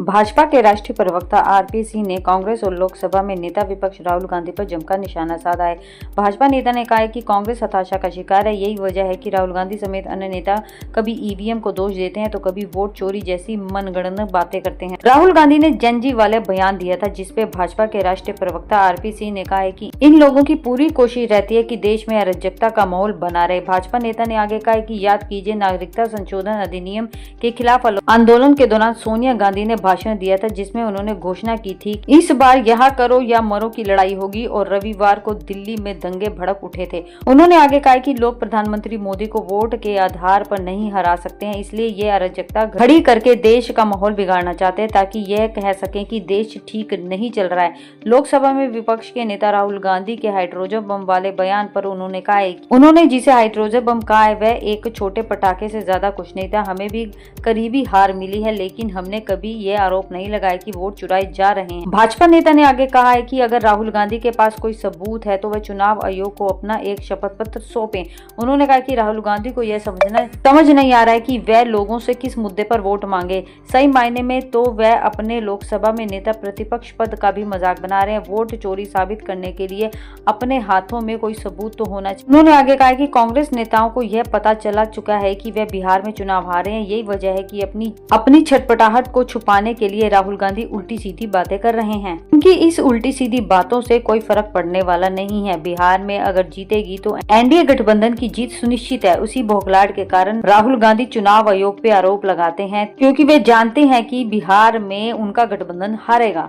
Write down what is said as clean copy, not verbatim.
भाजपा के राष्ट्रीय प्रवक्ता आरपी सिंह ने कांग्रेस और लोकसभा में नेता विपक्ष राहुल गांधी पर जमकर निशाना साधा है। भाजपा नेता ने कहा है कि कांग्रेस हताशा का शिकार है। यही वजह है कि राहुल गांधी समेत अन्य नेता कभी ईवीएम को दोष देते हैं तो कभी वोट चोरी जैसी मनगढ़ंत बातें करते हैं। राहुल गांधी ने जनजी वाले बयान दिया था, जिसपे भाजपा के राष्ट्रीय प्रवक्ता आरपी सिंह ने कहा है कि इन लोगों की पूरी कोशिश रहती है कि देश में अराजकता का माहौल बना रहे। भाजपा नेता ने आगे कहा है कि याद कीजिए, नागरिकता संशोधन अधिनियम के खिलाफ आंदोलन के दौरान सोनिया गांधी ने भाषण दिया था, जिसमें उन्होंने घोषणा की थी इस बार यहाँ करो या मरो की लड़ाई होगी, और रविवार को दिल्ली में दंगे भड़क उठे थे। उन्होंने आगे कहा कि लोग प्रधानमंत्री मोदी को वोट के आधार पर नहीं हरा सकते हैं, इसलिए ये अराजकता खड़ी करके देश का माहौल बिगाड़ना चाहते हैं ताकि यह कह सकें कि देश ठीक नहीं चल रहा है। लोकसभा में विपक्ष के नेता राहुल गांधी के हाइड्रोजन बम वाले बयान पर उन्होंने कहा है उन्होंने जिसे हाइड्रोजन बम कहा है वह एक छोटे पटाखे से ज्यादा कुछ नहीं था। हमें भी करीबी हार मिली है, लेकिन हमने कभी ये आरोप नहीं लगाया कि वोट चुराए जा रहे हैं। भाजपा नेता ने आगे कहा है कि अगर राहुल गांधी के पास कोई सबूत है तो वह चुनाव आयोग को अपना एक शपथ पत्र सौंपे। उन्होंने कहा कि राहुल गांधी को यह समझ नहीं आ रहा है कि वह लोगों से किस मुद्दे पर वोट मांगे। सही मायने में तो वह अपने लोकसभा में नेता प्रतिपक्ष पद का भी मजाक बना रहे हैं। वोट चोरी साबित करने के लिए अपने हाथों में कोई सबूत तो होना चाहिए। उन्होंने आगे कहा कि कांग्रेस नेताओं को यह पता चला चुका है कि वह बिहार में चुनाव हारे हैं। यही वजह है कि अपनी छटपटाहट को छुपाने के लिए राहुल गांधी उल्टी सीधी बातें कर रहे हैं। उनकी इस उल्टी सीधी बातों से कोई फर्क पड़ने वाला नहीं है। बिहार में अगर जीतेगी तो एनडीए गठबंधन की जीत सुनिश्चित है। उसी बौखलाहट के कारण राहुल गांधी चुनाव आयोग पे आरोप लगाते हैं, क्योंकि वे जानते हैं कि बिहार में उनका गठबंधन हारेगा।